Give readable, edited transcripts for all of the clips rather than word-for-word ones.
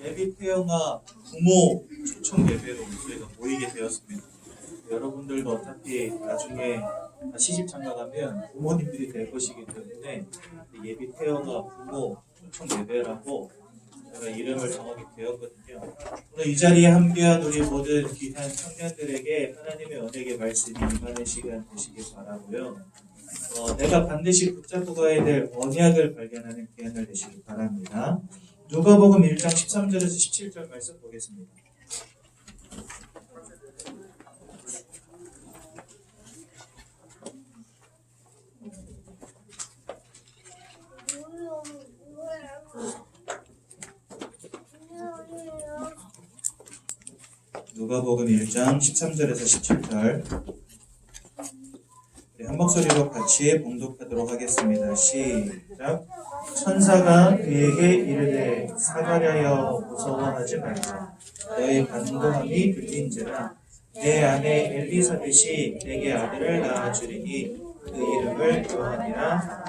예비 태영아 부모 초청 예배로 저희가 모이게 되었습니다. 여러분들도 어차피 나중에 시집 장가가면 부모님들이 될 것이기 때문에 예비 태영아 부모 초청 예배라고 제가 이름을 정하게 되었거든요. 오늘 이 자리에 함께한 우리 모든 귀한 청년들에게 하나님의 언약의 말씀이 임하는 시간 되시길 바라고요. 내가 반드시 붙잡고 가야 될 언약을 발견하는 귀한 날 되시길 바랍니다. 누가복음 1장 13절에서 17절 말씀 보겠습니다. 누가복음 1장 13절에서 17절 한 목소리로 같이 봉독하도록 하겠습니다. 시작. 천사가 그에게 이르되 사가랴여 무서워하지 말라. 너의 간구함이 들린지라. 내 아내 엘리사벳이 내게 아들을 낳아주리니 그 이름을 요한이라.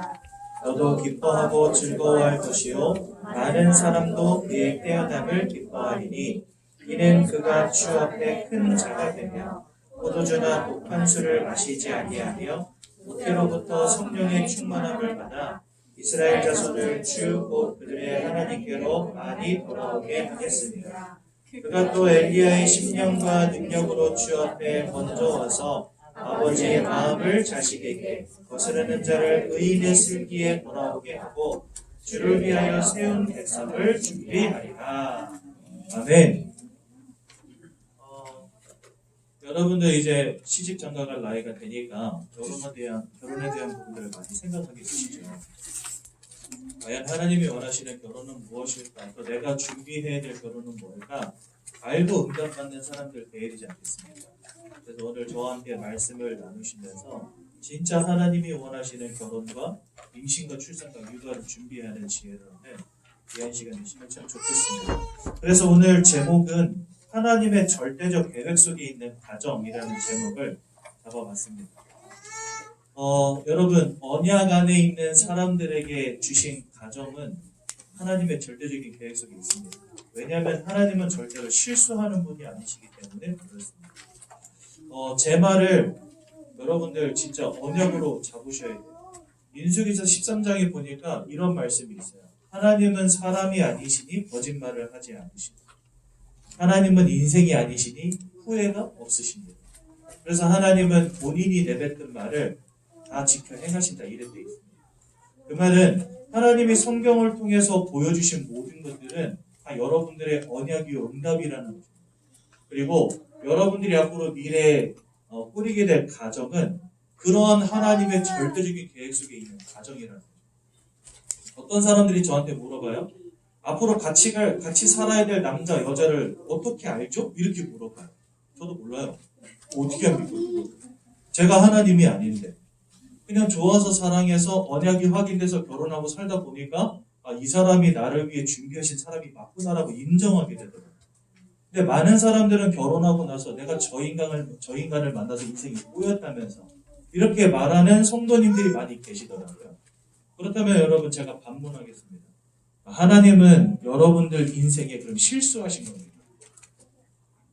너도 기뻐하고 즐거워할 것이요 많은 사람도 그의 태어남을 기뻐하리니 이는 그가 주 앞에 큰 자가 되며 포도주나 독한 술을 마시지 아니하며 목회로부터 성령의 충만함을 받아 이스라엘 자손을 주 곧 그들의 하나님께로 많이 돌아오게 하겠습니다. 그가 또 엘리야의 심령과 능력으로 주 앞에 먼저 와서 아버지의 마음을 자식에게 거스르는 자를 의인의 슬기에 돌아오게 하고 주를 위하여 세운 백성을 준비하리라. 아멘. 여러분들 이제 시집 장가갈 나이가 되니까 결혼에 대한 부분들을 많이 생각하게 되시죠. 과연 하나님이 원하시는 결혼은 무엇일까? 또 내가 준비해야 될 결혼은 뭘까? 알고 응답받는 사람들 되어야 되지 않겠습니까? 그래서 오늘 저와 함께 말씀을 나누시면서 진짜 하나님이 원하시는 결혼과 임신과 출산과 육아를 준비하는 지혜를 얻는 귀한 시간 되시면 참 좋겠습니다. 그래서 오늘 제목은 하나님의 절대적 계획 속에 있는 가정이라는 제목을 잡아봤습니다. 여러분, 언약 안에 있는 사람들에게 주신 가정은 하나님의 절대적인 계획 속에 있습니다. 왜냐하면 하나님은 절대로 실수하는 분이 아니시기 때문에 그렇습니다. 제 말을 여러분들 진짜 언약으로 잡으셔야 돼요. 민수기서 13장에 보니까 이런 말씀이 있어요. 하나님은 사람이 아니시니 거짓말을 하지 않으시니 하나님은 인생이 아니시니 후회가 없으십니다. 그래서 하나님은 본인이 내뱉은 말을 다 지켜 행하신다 이런 데 있습니다. 그 말은 하나님이 성경을 통해서 보여주신 모든 것들은 다 여러분들의 언약이요 응답이라는 것입니다. 그리고 여러분들이 앞으로 미래에 꾸리게 될 가정은 그러한 하나님의 절대적인 계획 속에 있는 가정이라는 거죠. 어떤 사람들이 저한테 물어봐요. 앞으로 같이 살아야 될 남자, 여자를 어떻게 알죠? 이렇게 물어봐요. 저도 몰라요. 어떻게 합니까? 제가 하나님이 아닌데. 그냥 좋아서 사랑해서 언약이 확인돼서 결혼하고 살다 보니까 이 사람이 나를 위해 준비하신 사람이 맞구나라고 인정하게 되더라고요. 근데 많은 사람들은 결혼하고 나서 내가 저 인간을 만나서 인생이 꼬였다면서 이렇게 말하는 성도님들이 많이 계시더라고요. 그렇다면 여러분 제가 반문하겠습니다. 하나님은 여러분들 인생에 그럼 실수하신 겁니다.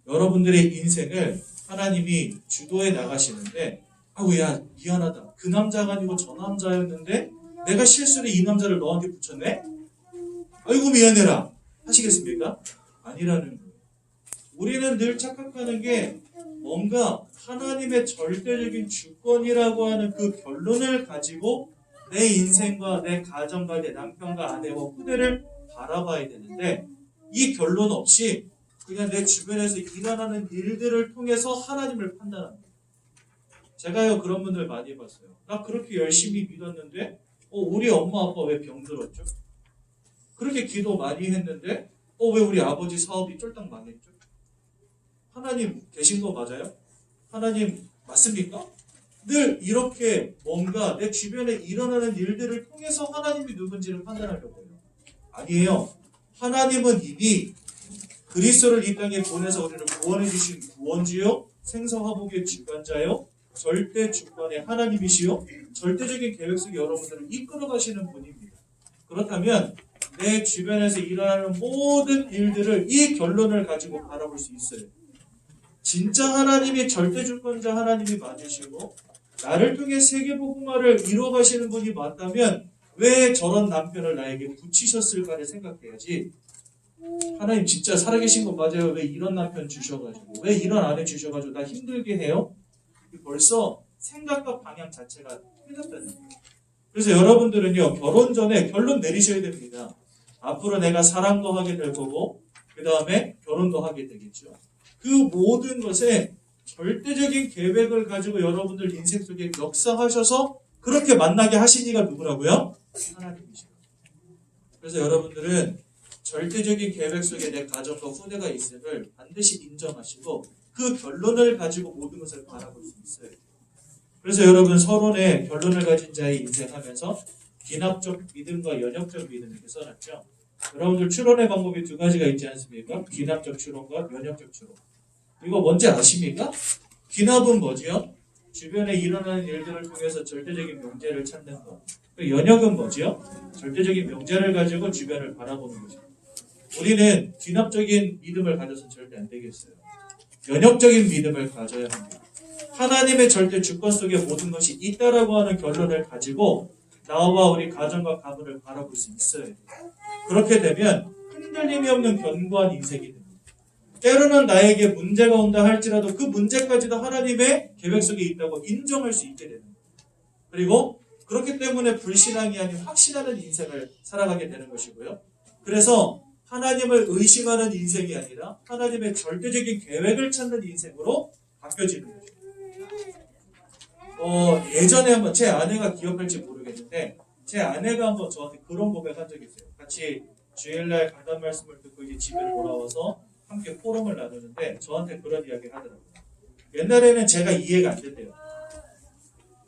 여러분들의 인생을 하나님이 주도해 나가시는데 야 미안하다. 그 남자가 아니고 저 남자였는데 내가 실수로 이 남자를 너한테 붙였네? 아이고 미안해라. 하시겠습니까? 아니라는 거예요. 우리는 늘 착각하는 게 뭔가 하나님의 절대적인 주권이라고 하는 그 결론을 가지고 내 인생과 내 가정과 내 남편과 아내와 후대를 바라봐야 되는데 이 결론 없이 그냥 내 주변에서 일어나는 일들을 통해서 하나님을 판단합니다. 제가요 그런 분들 많이 봤어요. 나 그렇게 열심히 믿었는데 우리 엄마 아빠 왜 병들었죠? 그렇게 기도 많이 했는데 왜 우리 아버지 사업이 쫄딱 망했죠? 하나님 계신 거 맞아요? 하나님 맞습니까? 늘 이렇게 뭔가 내 주변에 일어나는 일들을 통해서 하나님이 누군지를 판단하려고 해요. 아니에요. 하나님은 이미 그리스도를 이 땅에 보내서 우리를 구원해 주신 구원주요, 생사화복의 주관자요, 절대 주권의 하나님이시요, 절대적인 계획 속에 여러분들을 이끌어 가시는 분입니다. 그렇다면 내 주변에서 일어나는 모든 일들을 이 결론을 가지고 바라볼 수 있어요. 진짜 하나님이 절대주권자 하나님이 맞으시고 나를 통해 세계복음화를 이루어가시는 분이 맞다면 왜 저런 남편을 나에게 붙이셨을까를 생각해야지. 하나님 진짜 살아계신 거 맞아요. 왜 이런 남편 주셔가지고 왜 이런 아내 주셔가지고 나 힘들게 해요? 벌써 생각과 방향 자체가 틀렸다는 거예요. 그래서 여러분들은요, 결혼 전에 결론 내리셔야 됩니다. 앞으로 내가 사랑도 하게 될 거고 그 다음에 결혼도 하게 되겠죠. 그 모든 것에 절대적인 계획을 가지고 여러분들 인생 속에 역사하셔서 그렇게 만나게 하신 이가 누구라고요? 하나님이시죠. 그래서 여러분들은 절대적인 계획 속에 내 가정과 후대가 있음을 반드시 인정하시고 그 결론을 가지고 모든 것을 바라볼 수 있어요. 그래서 여러분 서론에 결론을 가진 자의 인생하면서 기납적 믿음과 연역적 믿음 이렇게 써놨죠. 여러분들 추론의 방법이 두 가지가 있지 않습니까? 기납적 추론과 연역적 추론. 이거 뭔지 아십니까? 기납은 뭐지요? 주변에 일어나는 일들을 통해서 절대적인 명제를 찾는 것. 연역은 뭐지요? 절대적인 명제를 가지고 주변을 바라보는 거죠. 우리는 기납적인 믿음을 가져서는 절대 안 되겠어요. 연역적인 믿음을 가져야 합니다. 하나님의 절대 주권 속에 모든 것이 있다라고 하는 결론을 가지고 나와 우리 가정과 가문을 바라볼 수 있어야 돼요. 그렇게 되면 흔들림이 없는 견고한 인생이 됩니다. 때로는 나에게 문제가 온다 할지라도 그 문제까지도 하나님의 계획 속에 있다고 인정할 수 있게 되는 거예요. 그리고 그렇기 때문에 불신앙이 아닌 확신하는 인생을 살아가게 되는 것이고요. 그래서 하나님을 의심하는 인생이 아니라 하나님의 절대적인 계획을 찾는 인생으로 바뀌어지는 거죠. 예전에 한번 제 아내가 기억할지 모르겠는데 제 아내가 한번 저한테 그런 고백한 적이 있어요. 같이 주일날 강단 말씀을 듣고 이제 집에 돌아와서 함께 포럼을 나누는데 저한테 그런 이야기를 하더라고요. 옛날에는 제가 이해가 안 됐대요.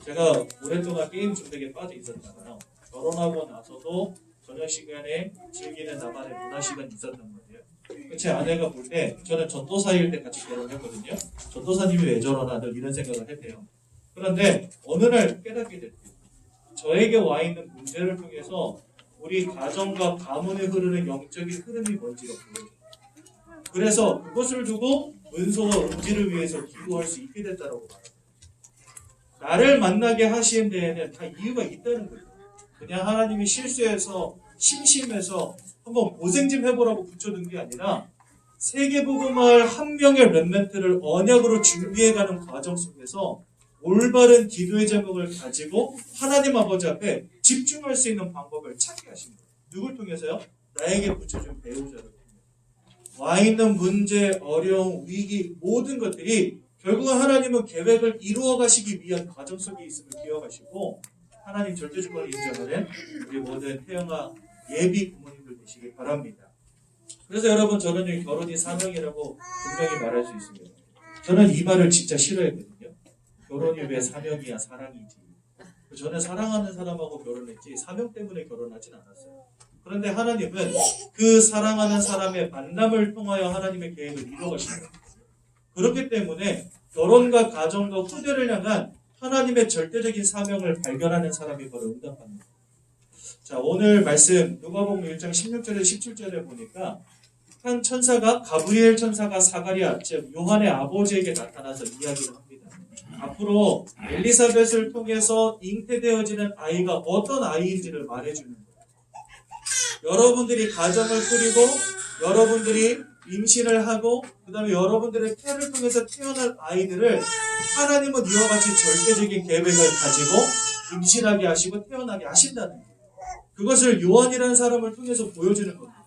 제가 오랫동안 게임 중독에 빠져 있었다가요. 결혼하고 나서도 저녁 시간에 즐기는 나만의 문화 시간이 있었단 말이에요. 제 아내가 볼 때 저는 전도사일 때 같이 결혼했거든요. 전도사님이 왜 저러나 늘 이런 생각을 했대요. 그런데 어느 날 깨닫게 됐대요. 저에게 와 있는 문제를 통해서 우리 가정과 가문에 흐르는 영적인 흐름이 뭔지가 보여요. 그래서 그것을 두고 은소와 음지를 위해서 기도할 수 있게 됐다라고 말합니다. 나를 만나게 하신 데에는 다 이유가 있다는 거예요. 그냥 하나님이 실수해서 심심해서 한번 고생 좀 해보라고 붙여둔 게 아니라 세계복음을 한 명의 렘넌트를 언약으로 준비해가는 과정 속에서 올바른 기도의 제목을 가지고 하나님 아버지 앞에 집중할 수 있는 방법을 찾게 하신 거예요. 누굴 통해서요? 나에게 붙여준 배우자를 통해서. 와 있는 문제, 어려움, 위기 모든 것들이 결국은 하나님은 계획을 이루어 가시기 위한 과정 속에 있음을 기억하시고 하나님 절대주권을 인정하는 우리 모든 태영아 예비 부모님들 되시길 바랍니다. 그래서 여러분 저는 결혼이 사명이라고 분명히 말할 수 있습니다. 저는 이 말을 진짜 싫어했거든요. 결혼이 왜 사명이야 사랑이지. 저는 사랑하는 사람하고 결혼했지 사명 때문에 결혼하진 않았어요. 그런데 하나님은 그 사랑하는 사람의 만남을 통하여 하나님의 계획을 이루어가십니다. 그렇기 때문에 결혼과 가정과 후대를 향한 하나님의 절대적인 사명을 발견하는 사람이 바로 응답합니다. 자, 오늘 말씀 누가복음 1장 16절에 17절에 보니까 한 천사가 가브리엘 천사가 사가랴 즉 요한의 아버지에게 나타나서 이야기를 합니다. 앞으로 엘리사벳을 통해서 잉태되어지는 아이가 어떤 아이인지를 말해주는 거예요. 여러분들이 가정을 꾸리고 여러분들이 임신을 하고 그 다음에 여러분들의 태를 통해서 태어날 아이들을 하나님은 이와 같이 절대적인 계획을 가지고 임신하게 하시고 태어나게 하신다는 거예요. 그것을 요한이라는 사람을 통해서 보여주는 겁니다.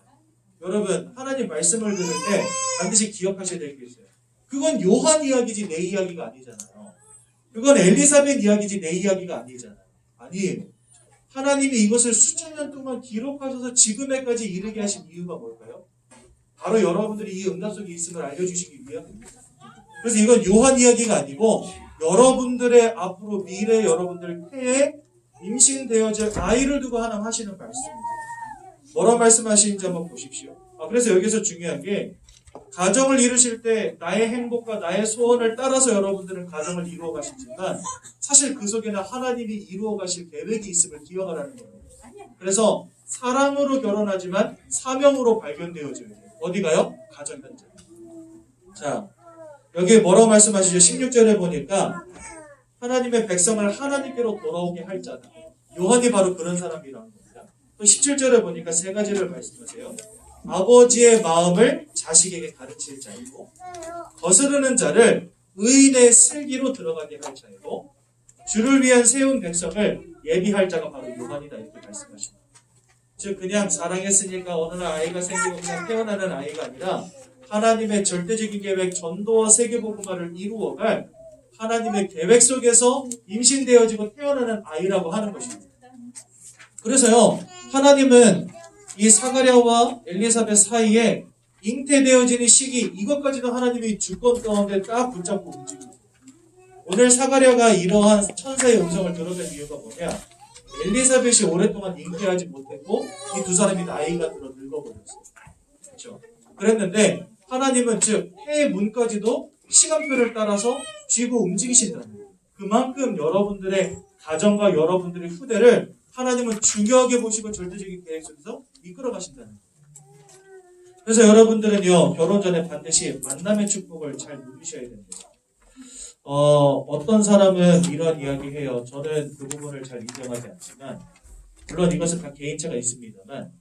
여러분 하나님 말씀을 들을 때 반드시 기억하셔야 될 게 있어요. 그건 요한 이야기지 내 이야기가 아니잖아요. 그건 엘리사벳 이야기지 내 이야기가 아니잖아요. 아니에요. 하나님이 이것을 수천 년 동안 기록하셔서 지금에까지 이르게 하신 이유가 뭘까요? 바로 여러분들이 이 응답 속에 있음을 알려주시기 위함입니다. 그래서 이건 요한 이야기가 아니고 여러분들의 앞으로 미래 여러분들 태에 임신되어질 아이를 두고 하나님 하시는 말씀입니다. 뭐라 말씀하시는지 한번 보십시오. 그래서 여기서 중요한 게 가정을 이루실 때 나의 행복과 나의 소원을 따라서 여러분들은 가정을 이루어 가시지만 사실 그 속에는 하나님이 이루어 가실 계획이 있음을 기억하라는 거예요. 그래서 사랑으로 결혼하지만 사명으로 발견되어져야 돼요. 어디가요? 가정 현장. 자, 여기 뭐라고 말씀하시죠? 16절에 보니까 하나님의 백성을 하나님께로 돌아오게 할 자다. 요한이 바로 그런 사람이라는 겁니다. 또 17절에 보니까 세 가지를 말씀하세요. 아버지의 마음을 자식에게 가르칠 자이고, 거스르는 자를 의인의 슬기로 들어가게 할 자이고, 주를 위한 세운 백성을 예비할 자가 바로 요한이다, 이렇게 말씀하십니다. 즉 그냥 사랑했으니까 어느 날 아이가 생기고 그냥 태어나는 아이가 아니라 하나님의 절대적인 계획, 전도와 세계복음화를 이루어갈 하나님의 계획 속에서 임신되어지고 태어나는 아이라고 하는 것입니다. 그래서요, 하나님은 이 사가랴와 엘리사벳 사이에 잉태되어지는 시기, 이것까지도 하나님이 주권 가운데 딱 붙잡고 움직입니다. 오늘 사가랴가 이러한 천사의 음성을 들었던 이유가 뭐냐? 엘리사벳이 오랫동안 잉태하지 못했고 이 두 사람이 나이가 들어 늙어버렸어요. 그렇죠? 그랬는데 하나님은 즉 해의 문까지도 시간표를 따라서 쥐고 움직이신다는 거예요. 그만큼 여러분들의 가정과 여러분들의 후대를 하나님은 중요하게 보시고 절대적인 계획 속에서 이끌어 가신다는 거예요. 그래서 여러분들은요, 결혼 전에 반드시 만남의 축복을 잘 누리셔야 됩니다. 어떤 사람은 이런 이야기 해요. 저는 그 부분을 잘 인정하지 않지만, 물론 이것은 각 개인차가 있습니다만,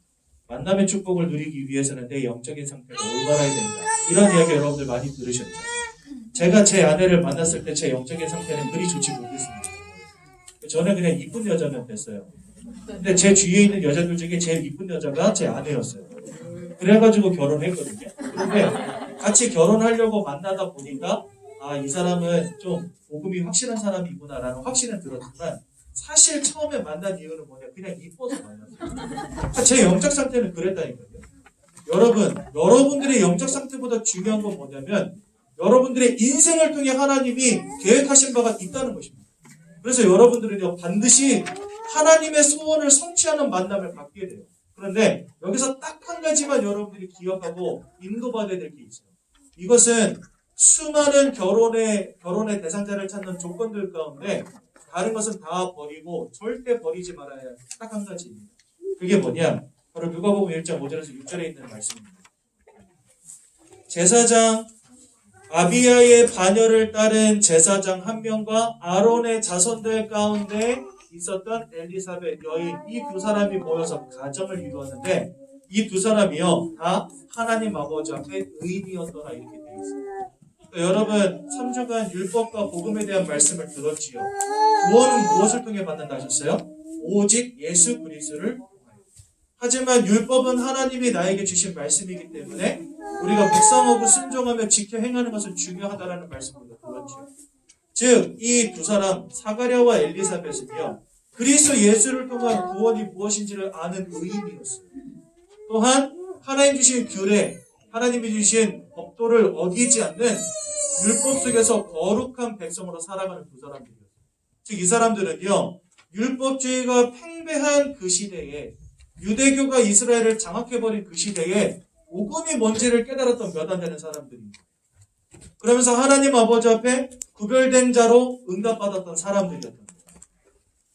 만남의 축복을 누리기 위해서는 내 영적인 상태가 올바라야 된다. 이런 이야기 여러분들 많이 들으셨죠? 제가 제 아내를 만났을 때 제 영적인 상태는 그리 좋지 못했습니다. 저는 그냥 이쁜 여자면 됐어요. 근데 제 주위에 있는 여자들 중에 제일 이쁜 여자가 제 아내였어요. 그래가지고 결혼했거든요. 그런데 같이 결혼하려고 만나다 보니까 이 사람은 좀 복음이 확실한 사람이구나라는 확신은 들었지만 사실 처음에 만난 이유는 뭐냐? 그냥 이뻐서 만났어요. 제 영적 상태는 그랬다니까요. 여러분들의 영적 상태보다 중요한 건 뭐냐면 여러분들의 인생을 통해 하나님이 계획하신 바가 있다는 것입니다. 그래서 여러분들은요, 반드시 하나님의 소원을 성취하는 만남을 갖게 돼요. 그런데 여기서 딱 한 가지만 여러분들이 기억하고 인도받아야 될 게 있어요. 이것은 수많은 결혼의 대상자를 찾는 조건들 가운데 다른 것은 다 버리고 절대 버리지 말아야 할 딱 한 가지입니다. 그게 뭐냐? 바로 누가복음 1장 5절에서 6절에 있는 말씀입니다. 제사장 아비야의 자녀를 따른 제사장 한 명과 아론의 자손들 가운데 있었던 엘리사벳 여인, 이 두 사람이 모여서 가정을 이루었는데 이 두 사람이요 다 하나님 아버지 앞에 의인이었더라, 이렇게 되어 있습니다. 여러분 3주간 율법과 복음에 대한 말씀을 들었지요. 구원은 무엇을 통해 받는다 하셨어요? 오직 예수 그리스도를 통하여. 하지만 율법은 하나님이 나에게 주신 말씀이기 때문에 우리가 묵상하고 순종하며 지켜 행하는 것은 중요하다라는 말씀을 들었죠. 즉 이 두 사람 사가랴와 엘리사벳은요 그리스도 예수를 통한 구원이 무엇인지를 아는 의인이었어요. 또한 하나님 주신 규례, 하나님이 주신 법도를 어기지 않는 율법 속에서 거룩한 백성으로 살아가는 두 사람들이었어요. 즉 이 사람들은요 율법주의가 팽배한 그 시대에, 유대교가 이스라엘을 장악해버린 그 시대에 복음이 뭔지를 깨달았던 몇 안 되는 사람들입니다. 그러면서 하나님 아버지 앞에 구별된 자로 응답받았던 사람들이었던 거예요.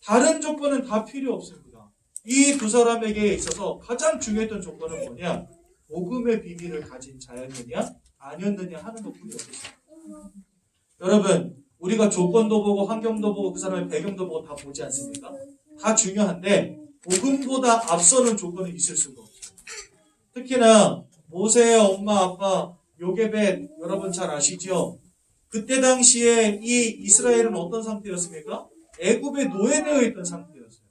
다른 조건은 다 필요 없습니다. 이 두 사람에게 있어서 가장 중요했던 조건은 뭐냐? 복음의 비밀을 가진 자였느냐 아니었느냐 하는 것뿐이었어요. 여러분, 우리가 조건도 보고 환경도 보고 그 사람의 배경도 보고 다 보지 않습니까? 다 중요한데 복음보다 앞서는 조건은 있을 수가 없어요. 특히나 모세의 엄마 아빠 요게벳, 여러분 잘 아시죠? 그때 당시에 이 이스라엘은 어떤 상태였습니까? 애굽에 노예되어 있던 상태였어요.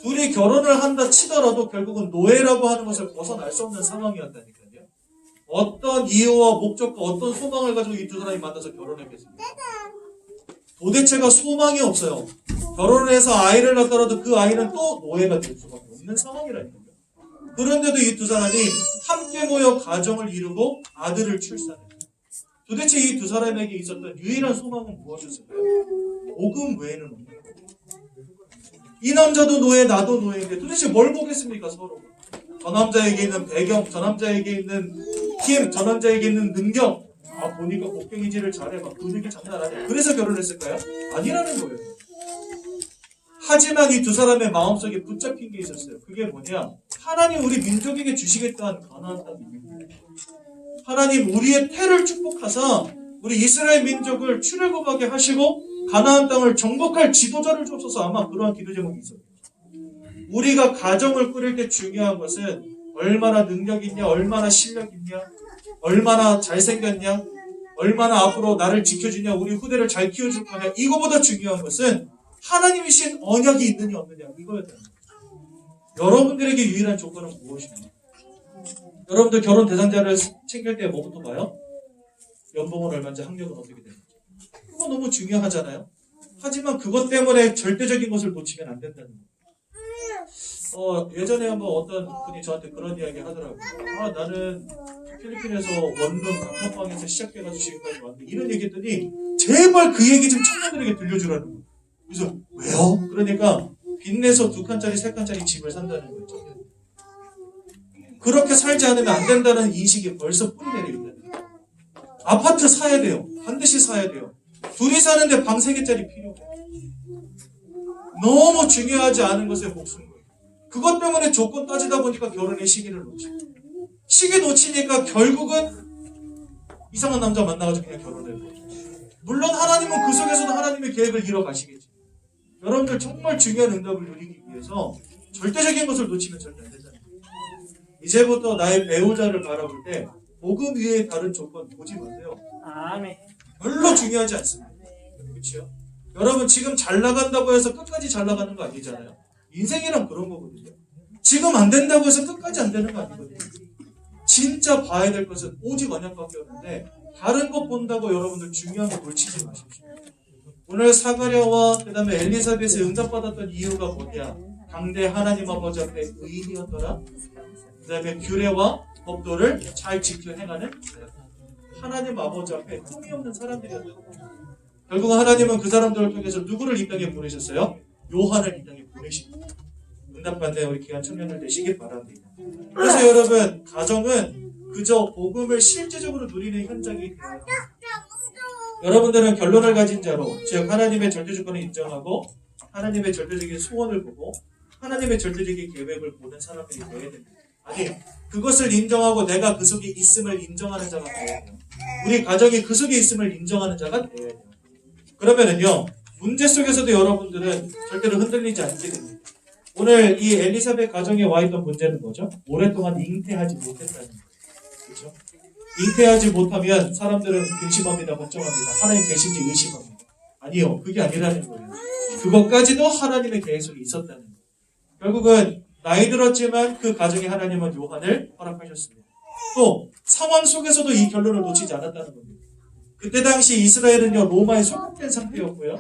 둘이 결혼을 한다 치더라도 결국은 노예라고 하는 것을 벗어날 수 없는 상황이었다니까요. 어떤 이유와 목적과 어떤 소망을 가지고 이 두 사람이 만나서 결혼했겠습니까? 도대체가 소망이 없어요. 결혼을 해서 아이를 낳더라도 그 아이는 또 노예가 될 수밖에 없는 상황이라니까요. 그런데도 이 두 사람이 함께 모여 가정을 이루고 아들을 출산해요. 도대체 이 두 사람에게 있었던 유일한 소망은 무엇이었을까요? 복음 외에는 없는 거예요. 이 남자도 노예, 나도 노예인데 도대체 뭘 보겠습니까, 서로? 저 남자에게 있는 배경, 저 남자에게 있는 힘, 저 남자에게 있는 능력, 보니까 곡괭이질을 잘해, 근육이 장난 아니야. 그래서 결혼했을까요? 아니라는 거예요. 하지만 이 두 사람의 마음속에 붙잡힌 게 있었어요. 그게 뭐냐? 하나님 우리 민족에게 주시겠다는 가나안 땅입니다. 하나님 우리의 태를 축복하사 우리 이스라엘 민족을 출애굽하게 하시고 가나안 땅을 정복할 지도자를 주옵소서. 아마 그러한 기도 제목이 있어요. 우리가 가정을 꾸릴 때 중요한 것은 얼마나 능력 있냐, 얼마나 실력 있냐, 얼마나 잘생겼냐, 얼마나 앞으로 나를 지켜주냐, 우리 후대를 잘 키워줄 거냐. 이거보다 중요한 것은 하나님이신 언약이 있느냐 없느냐, 이거였다. 여러분들에게 유일한 조건은 무엇입니까? 여러분들 결혼 대상자를 챙길 때 뭐부터 봐요? 연봉은 얼마인지, 학력은 어떻게 되는지. 그거 너무 중요하잖아요. 하지만 그것 때문에 절대적인 것을 놓치면 안 된다는 거예요. 예전에 한번 어떤 분이 저한테 그런 이야기 하더라고요. 나는 필리핀에서 원룸 단칸방에서 시작해가지고 지금까지 왔는데, 이런 얘기 했더니 제발 그 얘기 좀 청년들에게 들려주라는 거예요. 그래서 왜요? 그러니까 빚내서 2칸짜리 3칸짜리 집을 산다는 거죠. 그렇게 살지 않으면 안 된다는 인식이 벌써 뿌리 내려 있다는 거예요. 아파트 사야 돼요. 반드시 사야 돼요. 둘이 사는데 방 3개짜리 필요해요. 너무 중요하지 않은 것에 목숨 거예요. 그것 때문에 조건 따지다 보니까 결혼의 시기를 놓치고, 시기 놓치니까 결국은 이상한 남자 만나가지고 그냥 결혼을 해요. 물론 하나님은 그 속에서도 하나님의 계획을 이뤄가시겠죠. 여러분들 정말 중요한 응답을 누리기 위해서 절대적인 것을 놓치면 절대 안 되잖아요. 이제부터 나의 배우자를 바라볼 때 복음 위에 다른 조건 보지 마세요. 아멘. 별로 중요하지 않습니다. 그렇죠? 여러분 지금 잘 나간다고 해서 끝까지 잘 나가는 거 아니잖아요. 인생이란 그런 거거든요. 지금 안 된다고 해서 끝까지 안 되는 거 아니거든요. 진짜 봐야 될 것은 오직 언약밖에 없는데 다른 것 본다고 여러분들 중요한 거 놓치지 마십시오. 오늘 사가랴와 그 다음에 엘리사벳이 응답받았던 이유가 뭐냐? 당대 하나님 아버지 앞에 의인이었더라. 그 다음에 규례와 법도를 잘 지켜 행하는 하나님 아버지 앞에 흠이 없는 사람들이었다. 결국 하나님은 그 사람들을 통해서 누구를 이 땅에 보내셨어요? 요한을 이 땅에 보내십니다. 응답받는 우리 귀한 청년들 되시길 바랍니다. 그래서 여러분, 가정은 그저 복음을 실제적으로 누리는 현장이 돼요. 여러분들은 결론을 가진 자로, 즉 하나님의 절대 주권을 인정하고 하나님의 절대적인 소원을 보고 하나님의 절대적인 계획을 보는 사람들이 되어야 됩니다. 아니, 그것을 인정하고 내가 그 속에 있음을 인정하는 자가 되어야 돼요. 우리 가정이 그 속에 있음을 인정하는 자가 되어야 돼요. 그러면은요, 문제 속에서도 여러분들은 절대로 흔들리지 않게 됩니다. 오늘 이 엘리사벳 가정에 와 있던 문제는 뭐죠? 오랫동안 잉태하지 못했다는 거예요. 그렇죠? 잉태하지 못하면 사람들은 근심합니다. 걱정합니다. 하나님 계신지 의심합니다. 아니요. 그게 아니라는 거예요. 그것까지도 하나님의 계획 속에 있었다는 거예요. 결국은 나이 들었지만 그 가정에 하나님은 요한을 허락하셨습니다. 또 상황 속에서도 이 결론을 놓치지 않았다는 겁니다. 그때 당시 이스라엘은요, 로마에 소속된 상태였고요.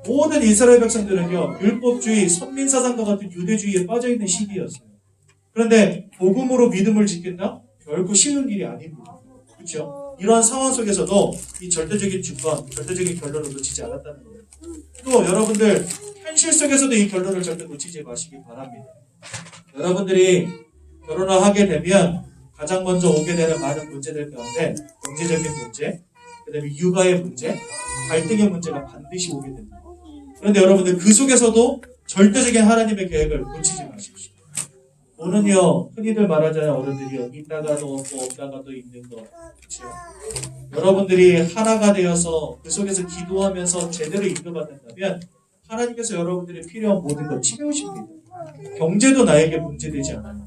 모든 이스라엘 백성들은요, 율법주의, 선민사상과 같은 유대주의에 빠져있는 시기였어요. 그런데 복음으로 믿음을 지킨다? 결코 쉬운 일이 아닙니다. 그렇죠? 이러한 상황 속에서도 이 절대적인 주권, 절대적인 결론을 놓치지 않았다는 거예요. 또 여러분들 현실 속에서도 이 결론을 절대 놓치지 마시기 바랍니다. 여러분들이 결혼을 하게 되면 가장 먼저 오게 되는 많은 문제들 가운데 경제적인 문제, 그 다음에 육아의 문제, 갈등의 문제가 반드시 오게 됩니다. 그런데 여러분들 그 속에서도 절대적인 하나님의 계획을 놓치지 마십시오. 오는요, 흔히들 말하잖아요. 어른들이요, 있다가도 없고 없다가도 있는 거. 그렇죠? 여러분들이 하나가 되어서 그 속에서 기도하면서 제대로 인도받는다면 하나님께서 여러분들이 필요한 모든 걸 채우십니다. 경제도 나에게 문제되지 않아요.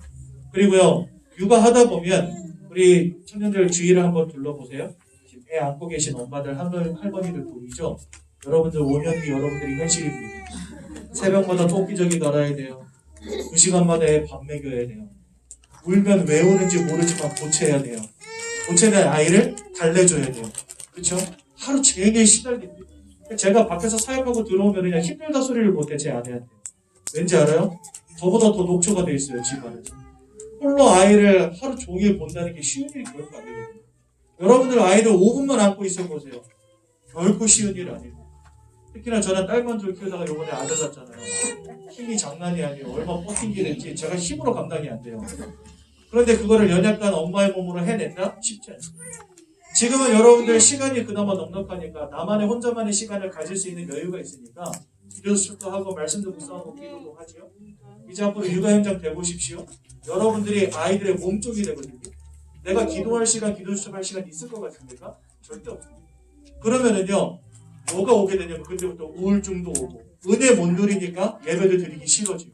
그리고요, 육아하다 보면 우리 청년들 주위를 한번 둘러보세요. 지금 애 안고 계신 엄마들, 할머니들 보이죠? 여러분들 5년 뒤 여러분들이 현실입니다. 새벽마다 토끼저기 갈아야 돼요. 2시간마다 애 밥 먹여야 돼요. 울면 왜 우는지 모르지만 보채야 돼요. 보채는 아이를 달래줘야 돼요. 그렇죠? 하루 종일 시달립니다. 제가 밖에서 사역하고 들어오면 그냥 힘들다 소리를 못해, 제 아내한테. 왠지 알아요? 저보다 더 녹초가 돼 있어요, 집안에서. 홀로 아이를 하루 종일 본다는 게 쉬운 일이 결코 아니거든요. 여러분들 아이를 5분만 안고 있어 보세요. 결코 쉬운 일 아니에요. 특히나 저는 딸 먼저 키우다가 요번에 아들 낳았잖아요. 힘이 장난이 아니에요. 얼마나 버팅기는지 제가 힘으로 감당이 안 돼요. 그런데 그거를 연약한 엄마의 몸으로 해낸다? 쉽지 않습니다. 지금은 여러분들 시간이 그나마 넉넉하니까 나만의 혼자만의 시간을 가질 수 있는 여유가 있으니까 기도수도 하고 말씀도 묵상하고 기도도 하지요. 이제 앞으로 육아 현장 되보십시오. 여러분들이 아이들의 몸쪽이 되거든요. 내가 기도할 시간, 기도수할 시간 있을 것 같습니까? 절대 없습니다. 그러면은요, 뭐가 오게 되냐면 그때부터 우울증도 오고 은혜 못 누리니까 예배를 드리기 싫어지고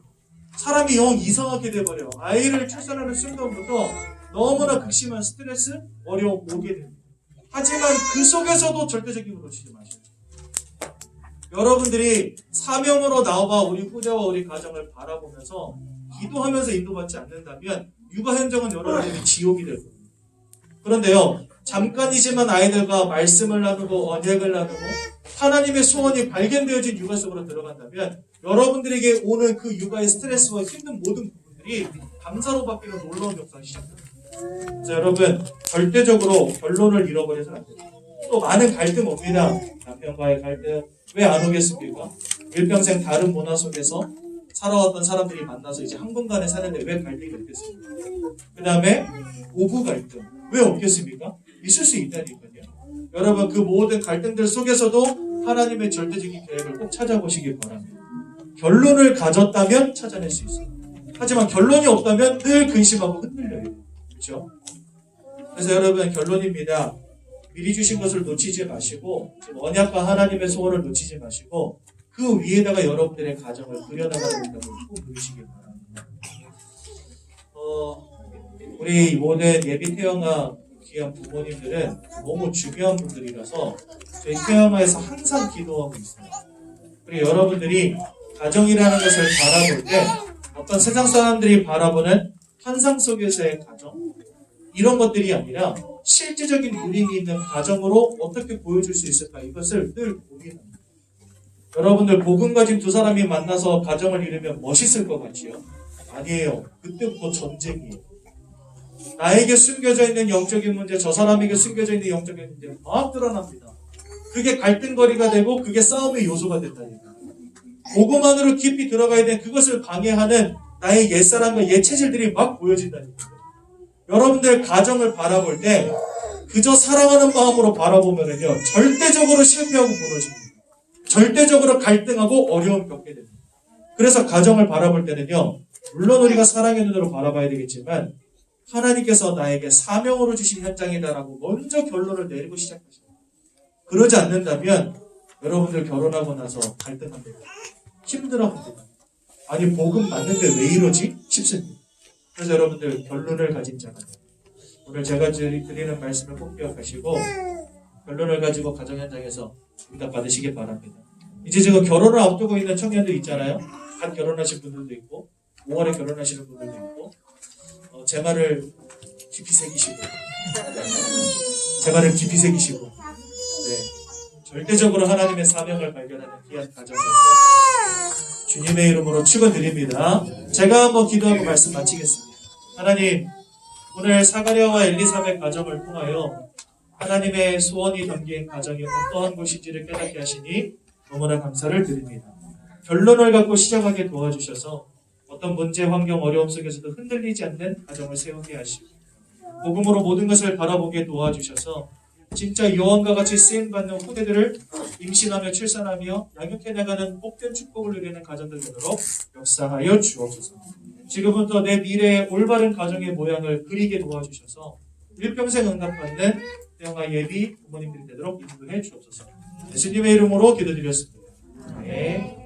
사람이 영 이상하게 돼버려요. 아이를 출산하는 순간부터 너무나 극심한 스트레스, 어려움 오게 됩니다. 하지만 그 속에서도 절대적인 걸 놓치지 마세요. 여러분들이 사명으로 나와 우리 후대와 우리 가정을 바라보면서 기도하면서 인도받지 않는다면 육아 현장은 여러분들이 지옥이 될 겁니다. 그런데요, 잠깐이지만 아이들과 말씀을 나누고 언약을 나누고 하나님의 소원이 발견되어진 육아 속으로 들어간다면 여러분들에게 오는 그 육아의 스트레스와 힘든 모든 부분들이 감사로 바뀌는 놀라운 역사가 시작됩니다. 그래서 여러분, 절대적으로 결론을 잃어버려서는 안 됩니다. 또 많은 갈등 옵니다. 남편과의 갈등 왜 안 오겠습니까? 일평생 다른 문화 속에서 살아왔던 사람들이 만나서 이제 한 공간에 사는데 왜 갈등이 없겠습니까? 그 다음에 부부 갈등 왜 없겠습니까? 있을 수 있다니까요. 여러분, 그 모든 갈등들 속에서도 하나님의 절대적인 계획을 꼭 찾아보시기 바랍니다. 결론을 가졌다면 찾아낼 수 있어요. 하지만 결론이 없다면 늘 근심하고 흔들려요. 그렇죠? 그래서 여러분, 결론입니다. 미리 주신 것을 놓치지 마시고 언약과 하나님의 소원을 놓치지 마시고 그 위에다가 여러분들의 가정을 그려나가는 것을 꼭 누리시기 바랍니다. 우리 모든 예비 태영아 귀한 부모님들은 너무 중요한 분들이라서 저희 태영아에서 항상 기도하고 있어요. 그리고 여러분들이 가정이라는 것을 바라볼 때 어떤 세상 사람들이 바라보는 환상 속에서의 가정 이런 것들이 아니라 실제적인 누림이 있는 가정으로 어떻게 보여줄 수 있을까 이것을 늘 고민합니다. 여러분들 복음 가진 두 사람이 만나서 가정을 이루면 멋있을 것 같지요? 아니에요. 그때부터 전쟁이에요. 나에게 숨겨져 있는 영적인 문제, 저 사람에게 숨겨져 있는 영적인 문제 막 드러납니다. 그게 갈등거리가 되고 그게 싸움의 요소가 된다니까. 복음 안으로 깊이 들어가야 되는 그것을 방해하는 나의 옛사람과 옛체질들이 막 보여진다니까. 여러분들 가정을 바라볼 때 그저 사랑하는 마음으로 바라보면은요 절대적으로 실패하고 무너집니다. 절대적으로 갈등하고 어려움 겪게 됩니다. 그래서 가정을 바라볼 때는요 물론 우리가 사랑의 눈으로 바라봐야 되겠지만 하나님께서 나에게 사명으로 주신 현장이다라고 먼저 결론을 내리고 시작하십니다. 그러지 않는다면 여러분들 결혼하고 나서 갈등합니다. 힘들어합니다. 아니 복음 맞는데 왜 이러지? 싶습니다. 그래서 여러분들 결론을 가진 자가 돼요. 오늘 제가 드리는 말씀을 꼭 기억하시고 결론을 가지고 가정 현장에서 응답 받으시기 바랍니다. 이제 지금 결혼을 앞두고 있는 청년들 있잖아요. 갓 결혼하신 분들도 있고 5월에 결혼하시는 분들도 있고 제 말을 깊이 새기시고 네, 절대적으로 하나님의 사명을 발견하는 귀한 가정에서 주님의 이름으로 축원드립니다. 제가 한번 기도하고 말씀 마치겠습니다. 하나님, 오늘 사가랴와 엘리사벳 가정을 통하여 하나님의 소원이 담긴 가정이 어떠한 곳인지를 깨닫게 하시니 너무나 감사를 드립니다. 결론을 갖고 시작하게 도와주셔서 어떤 문제, 환경, 어려움 속에서도 흔들리지 않는 가정을 세우게 하시고 복음으로 모든 것을 바라보게 도와주셔서 진짜 요한과 같이 쓰임받는 후대들을 임신하며 출산하며 양육해 나가는 복된 축복을 누리는 가정들 되도록 역사하여 주옵소서. 지금부터 내 미래의 올바른 가정의 모양을 그리게 도와주셔서 일평생 응답받는 태영아 예비 부모님들이 되도록 인도해 주옵소서. 예수님의 이름으로 기도드렸습니다. 아멘.